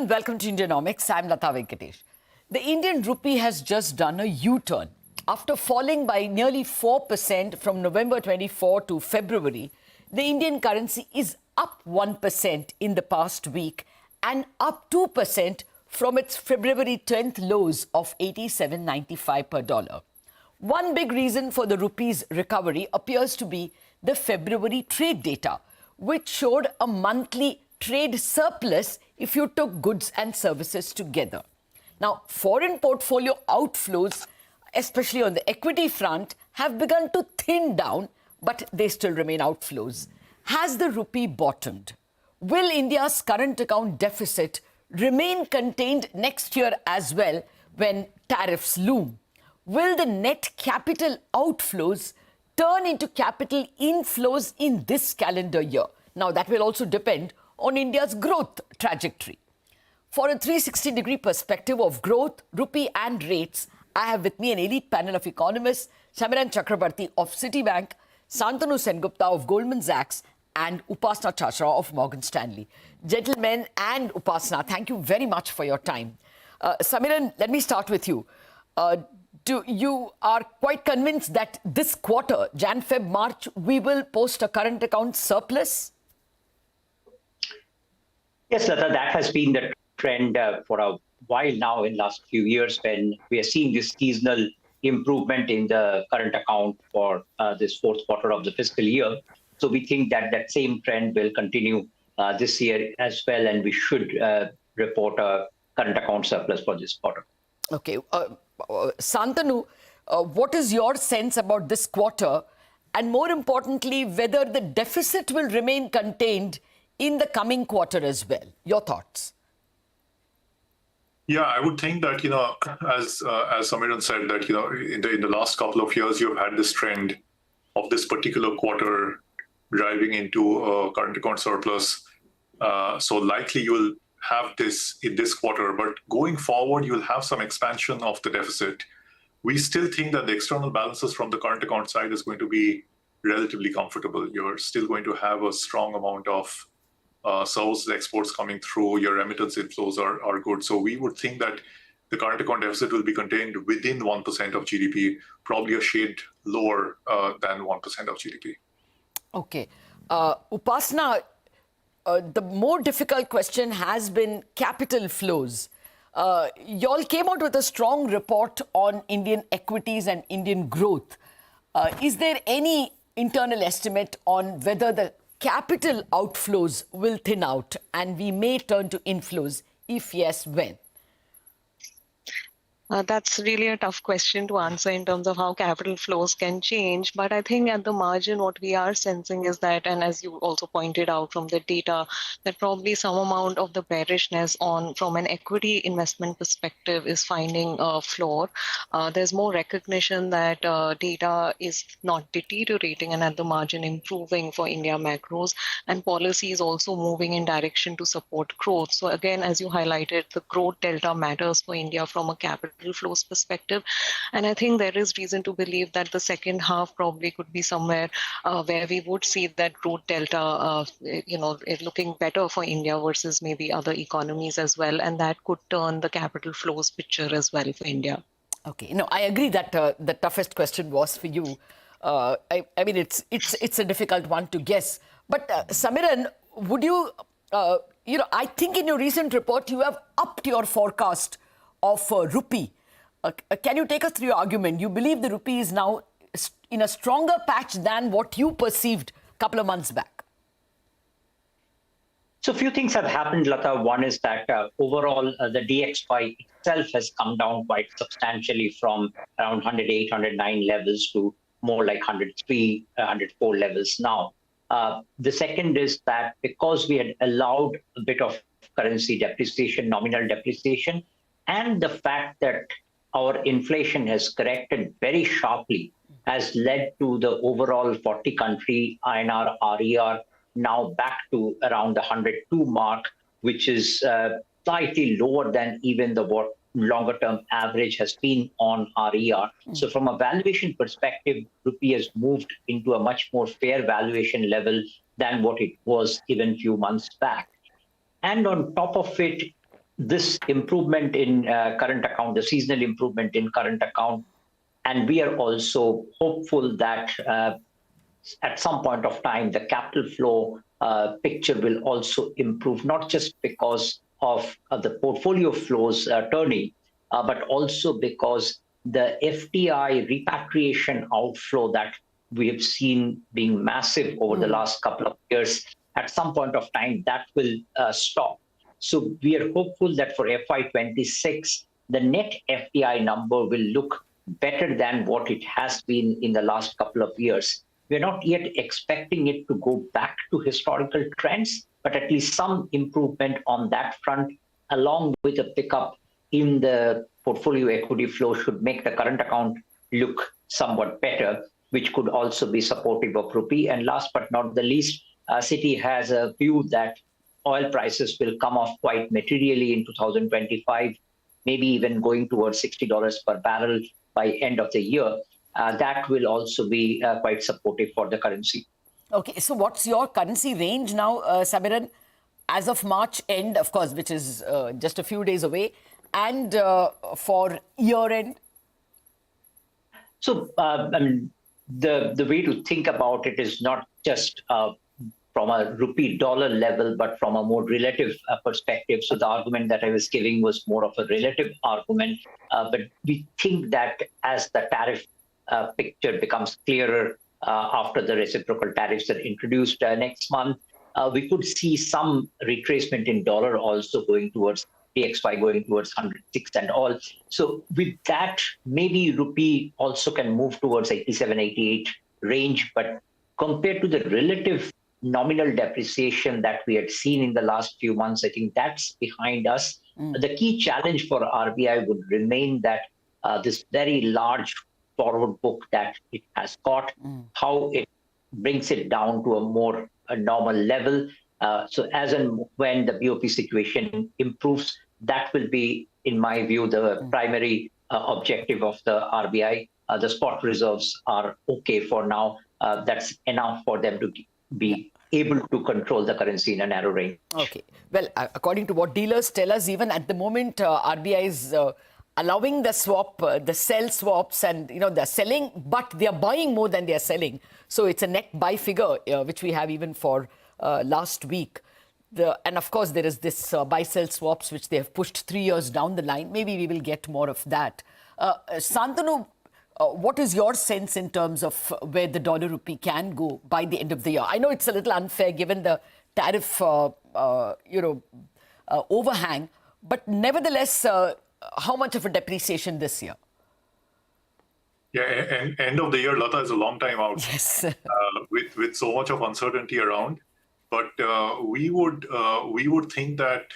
afternoon. Welcome to Indianomics. I'm Latha Venkatesh. The Indian Rupee has just done a U-turn. After falling by nearly 4% from November 24 to February, the Indian currency is up 1% in the past week and up 2% from its February 10th lows of 87.95 per dollar. One big reason for the rupee's recovery appears to be the February trade data, which showed a monthly trade surplus if you took goods and services together. Now, foreign portfolio outflows, especially on the equity front, have begun to thin down, but they still remain outflows. Has the rupee bottomed? Will India's current account deficit remain contained next year as well when tariffs loom? Will the net capital outflows turn into capital inflows in this calendar year? Now, that will also depend on India's growth trajectory. For a 360-degree perspective of growth, rupee and rates, I have with me an elite panel of economists, Samiran Chakrabarty of Citibank, Santanu Sengupta of Goldman Sachs, and Upasna Chachra of Morgan Stanley. Gentlemen and Upasna, thank you very much for your time. Samiran, let me start with you. You are quite convinced that this quarter, Jan, Feb, March, we will post a current account surplus? Yes, Latha, that has been the trend for a while now in the last few years, when we are seeing this seasonal improvement in the current account for this fourth quarter of the fiscal year. So we think that that same trend will continue this year as well, and we should report a current account surplus for this quarter. Okay. Santanu, what is your sense about this quarter? And more importantly, whether the deficit will remain contained in the coming quarter as well? Your thoughts? Yeah, I would think that, as Samiran said, that, in the last couple of years, you've had this trend of this particular quarter driving into a current account surplus. So likely you will have this in this quarter, but going forward, you'll have some expansion of the deficit. We still think that the external balances from the current account side is going to be relatively comfortable. You're still going to have a strong amount of services exports coming through. Your remittance inflows are good. So we would think that the current account deficit will be contained within 1% of GDP, probably a shade lower than 1% of GDP. Okay. Upasna, the more difficult question has been capital flows. Y'all came out with a strong report on Indian equities and Indian growth. Is there any internal estimate on whether the capital outflows will thin out and we may turn to inflows? If yes, when? That's really a tough question to answer in terms of how capital flows can change. But I think at the margin, what we are sensing is that, and as you also pointed out from the data, that probably some amount of the bearishness from an equity investment perspective is finding a floor. There's more recognition that data is not deteriorating and at the margin improving for India macros, and policy is also moving in direction to support growth. So again, as you highlighted, the growth delta matters for India from a capital flows perspective, and I think there is reason to believe that the second half probably could be somewhere where we would see that growth delta looking better for India versus maybe other economies as well, and that could turn the capital flows picture as well for India. Okay, no, I agree that the toughest question was for you. I mean, it's a difficult one to guess. But Samiran, would you, I think in your recent report you have upped your forecast of rupee. Can you take us through your argument? You believe the rupee is now in a stronger patch than what you perceived a couple of months back? So a few things have happened, Latha. One is that overall, the DXY itself has come down quite substantially from around 108, 109 levels to more like 103, 104 levels now. The second is that because we had allowed a bit of currency depreciation, nominal depreciation, and the fact that our inflation has corrected very sharply has led to the overall 40-country INR RER now back to around the 102 mark, which is slightly lower than even the longer-term average has been on RER. So from a valuation perspective, rupee has moved into a much more fair valuation level than what it was even a few months back. And on top of it, this improvement in current account, the seasonal improvement in current account, and we are also hopeful that at some point of time, the capital flow picture will also improve, not just because of the portfolio flows turning, but also because the FDI repatriation outflow that we have seen being massive over the last couple of years, at some point of time, that will stop. So we are hopeful that for FY26, the net FDI number will look better than what it has been in the last couple of years. We're not yet expecting it to go back to historical trends, but at least some improvement on that front, along with a pickup in the portfolio equity flow, should make the current account look somewhat better, which could also be supportive of rupee. And last but not the least, Citi has a view that oil prices will come off quite materially in 2025, maybe even going towards $60 per barrel by end of the year. That will also be quite supportive for the currency. Okay, so what's your currency range now, Samiran, as of March end, of course, which is just a few days away, and for year end? So, I mean, the way to think about it is not just from a rupee dollar level, but from a more relative perspective. So the argument that I was giving was more of a relative argument. But we think that as the tariff picture becomes clearer after the reciprocal tariffs are introduced next month, we could see some retracement in dollar also going towards DXY, going towards 106 and all. So with that, maybe rupee also can move towards 87, 88 range. But compared to the relative nominal depreciation that we had seen in the last few months, I think that's behind us. The key challenge for RBI would remain that this very large forward book that it has got, how it brings it down to a more normal level. So as and when the BOP situation improves, that will be, in my view, the primary objective of the RBI. The spot reserves are okay for now. That's enough for them to be able to control the currency in a narrow range. Okay. Well, according to what dealers tell us, even at the moment, RBI is allowing the swap, the sell swaps, and they're selling, but they're buying more than they're selling. So it's a net buy figure, which we have even for last week. And of course, there is this buy-sell swaps, which they have pushed 3 years down the line. Maybe we will get more of that. Santanu, what is your sense in terms of where the dollar rupee can go by the end of the year? I know it's a little unfair given the tariff, overhang, but nevertheless, how much of a depreciation this year? Yeah, and end of the year, Latha, is a long time out. Yes. with so much of uncertainty around. But we would think that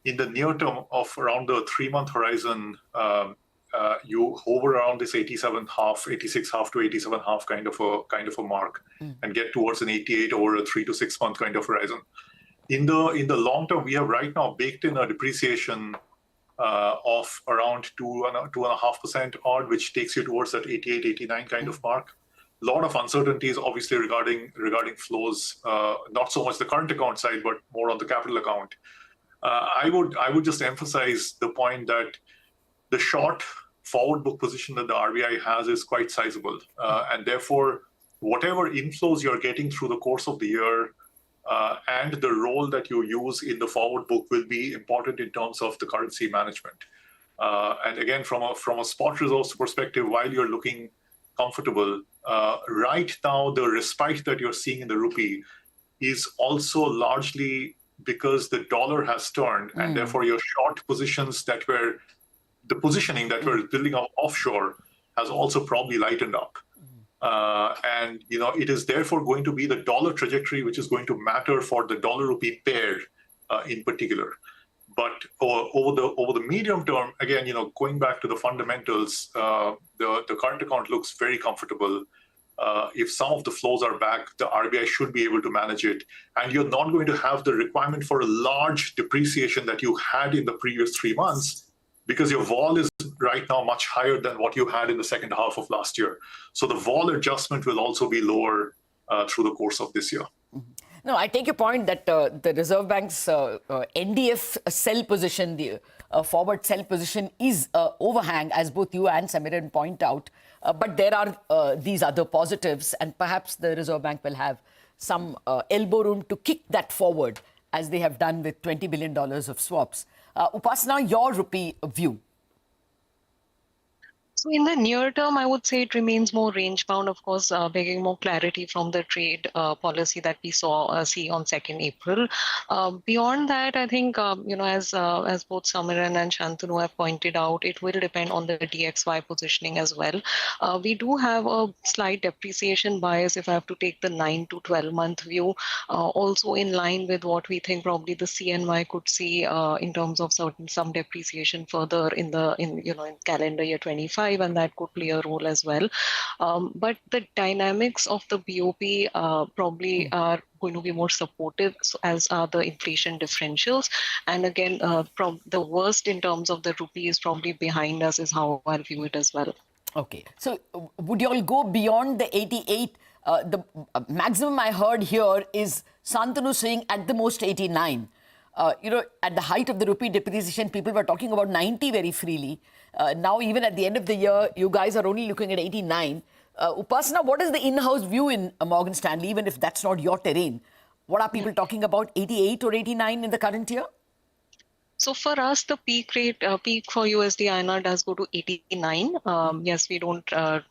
in the near term of around the 3-month horizon, you hover around this 86.5 to 87.5 kind of a mark, and get towards an 88 over a 3 to 6 month kind of horizon. In the long term, we have right now baked in a depreciation of around 2.5% odd, which takes you towards that 88, 89 kind of mark. A lot of uncertainties, obviously, regarding flows, not so much the current account side, but more on the capital account. I would just emphasize the point that the short forward book position that the RBI has is quite sizable, and therefore, whatever inflows you're getting through the course of the year, and the role that you use in the forward book will be important in terms of the currency management. And again, from a spot reserves perspective, while you're looking comfortable, right now the respite that you're seeing in the rupee is also largely because the dollar has turned, and therefore your short positions the positioning that we're building up offshore has also probably lightened up. And it is therefore going to be the dollar trajectory which is going to matter for the dollar rupee pair in particular. But over the medium term, again, going back to the fundamentals, the current account looks very comfortable. If some of the flows are back, the RBI should be able to manage it, and you're not going to have the requirement for a large depreciation that you had in the previous 3 months, because your vol is right now much higher than what you had in the second half of last year. So the vol adjustment will also be lower through the course of this year. No, I take your point that the Reserve Bank's NDF sell position, the forward sell position is overhang, as both you and Samiran point out. But there are these other positives, and perhaps the Reserve Bank will have some elbow room to kick that forward, as they have done with $20 billion of swaps. Upasna, your rupee view. So in the near term, I would say it remains more range bound, of course, begging more clarity from the trade policy that we see on 2nd April. Beyond that, I think, as both Samiran and Shantanu have pointed out, it will depend on the DXY positioning as well. We do have a slight depreciation bias if I have to take the 9 to 12 month view, also in line with what we think probably the CNY could see in terms of some depreciation further in calendar year 25. And that could play a role as well. But the dynamics of the BOP probably are going to be more supportive, as are the inflation differentials. And again, from the worst in terms of the rupee is probably behind us, is how I view it as well. Okay. So would you all go beyond the 88? The maximum I heard here is Santanu saying at the most 89. At the height of the rupee depreciation, people were talking about 90 very freely. Now, even at the end of the year, you guys are only looking at 89. Upasna, what is the in-house view in Morgan Stanley, even if that's not your terrain? What are people talking about, 88 or 89 in the current year? So for us, the peak for USD INR does go to 89. Yes, we don't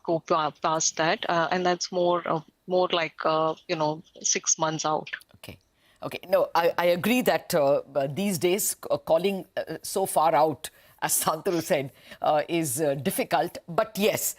go past that. And that's more like, 6 months out. Okay. No, I agree that these days calling so far out, as Santanu said, is difficult. But yes,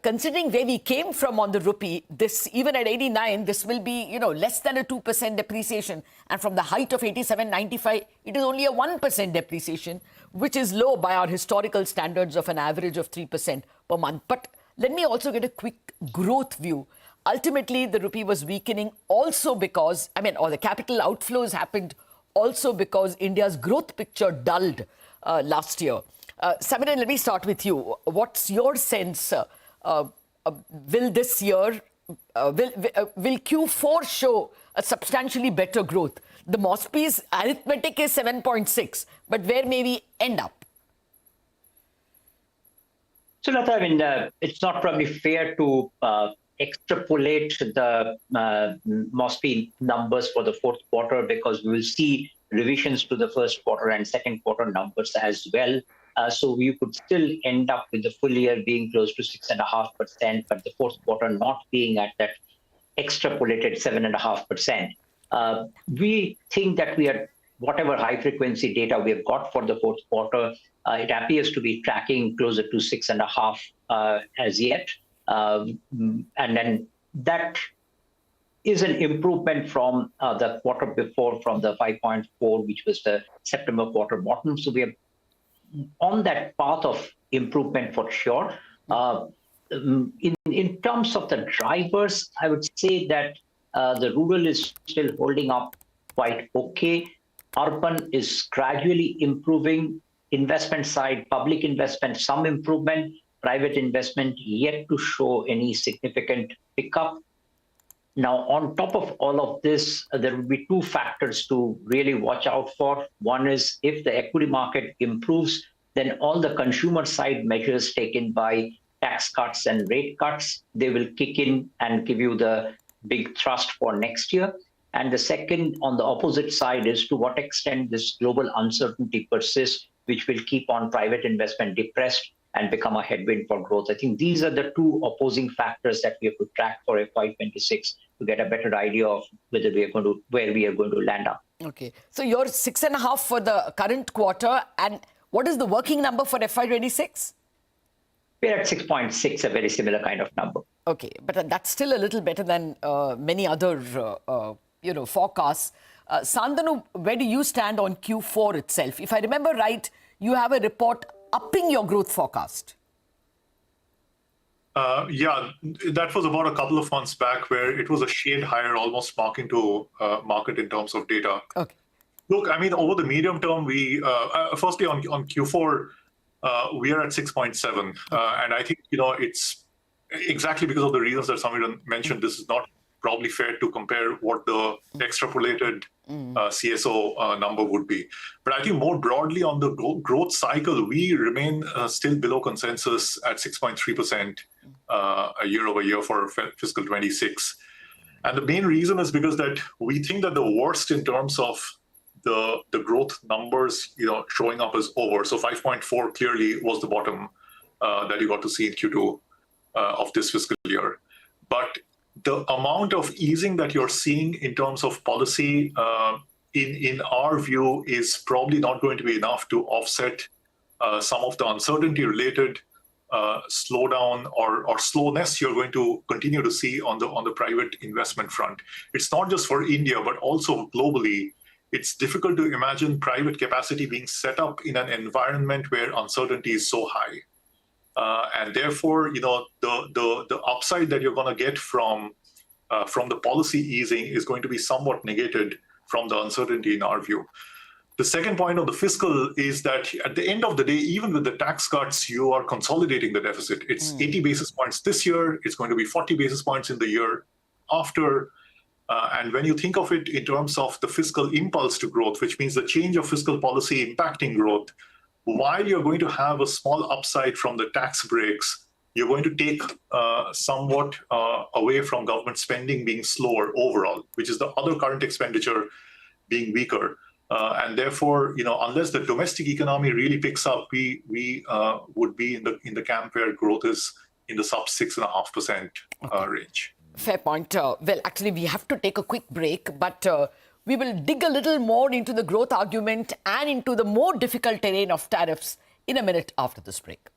considering where we came from on the rupee, this even at 89, this will be less than a 2% depreciation. And from the height of 87.95, it is only a 1% depreciation, which is low by our historical standards of an average of 3% per month. But let me also get a quick growth view. Ultimately, the rupee was weakening also because, or the capital outflows happened also because India's growth picture dulled last year. Samiran, let me start with you. What's your sense? Will this year, will Q4 show a substantially better growth? The Mospi's arithmetic is 7.6, but where may we end up? So, Latha, it's not probably fair to extrapolate the Mosby numbers for the fourth quarter, because we will see revisions to the first quarter and second quarter numbers as well. So you could still end up with the full year being close to 6.5%, but the fourth quarter not being at that extrapolated 7.5%. We think that we are, whatever high frequency data we have got for the fourth quarter, it appears to be tracking closer to 6.5 as yet. And then that is an improvement from the quarter before, from the 5.4, which was the September quarter bottom. So we are on that path of improvement for sure. In terms of the drivers, I would say that the rural is still holding up quite okay. Urban is gradually improving. Investment side, public investment, some improvement. Private investment yet to show any significant pickup. Now, on top of all of this, there will be two factors to really watch out for. One is if the equity market improves, then all the consumer side measures taken by tax cuts and rate cuts, they will kick in and give you the big thrust for next year. And the second, on the opposite side, is to what extent this global uncertainty persists, which will keep on private investment depressed and become a headwind for growth. I think these are the two opposing factors that we have to track for FY26 to get a better idea of whether where we are going to land up. Okay, so you're 6.5 for the current quarter, and what is the working number for FY26? We're at 6.6, a very similar kind of number. Okay, but that's still a little better than many other forecasts. Santanu, where do you stand on Q4 itself? If I remember right, you have a report upping your growth forecast. Yeah, that was about a couple of months back, where it was a shade higher, almost marking to market in terms of data. Okay. Look, over the medium term, we firstly on Q4, we are at 6.7, and I think it's exactly because of the reasons that Samiran mentioned. This is not probably fair to compare what the extrapolated CSO number would be. But I think more broadly on the growth cycle, we remain still below consensus at 6.3% year over year for fiscal 26. And the main reason is because that we think that the worst in terms of the growth numbers, showing up is over. So 5.4 clearly was the bottom that you got to see in Q2 of this fiscal year. But the amount of easing that you're seeing in terms of policy, in our view, is probably not going to be enough to offset some of the uncertainty-related slowdown or slowness you're going to continue to see on the private investment front. It's not just for India, but also globally. It's difficult to imagine private capacity being set up in an environment where uncertainty is so high. And therefore, the upside that you're going to get from the policy easing is going to be somewhat negated from the uncertainty in our view. The second point of the fiscal is that at the end of the day, even with the tax cuts, you are consolidating the deficit. It's 80 basis points this year. It's going to be 40 basis points in the year after. And when you think of it in terms of the fiscal impulse to growth, which means the change of fiscal policy impacting growth, while you're going to have a small upside from the tax breaks, you're going to take somewhat away from government spending being slower overall, which is the other current expenditure being weaker. And therefore, unless the domestic economy really picks up, we would be in the camp where growth is in the sub 6.5% range. Fair point. Well, actually, we have to take a quick break, but we will dig a little more into the growth argument and into the more difficult terrain of tariffs in a minute after this break.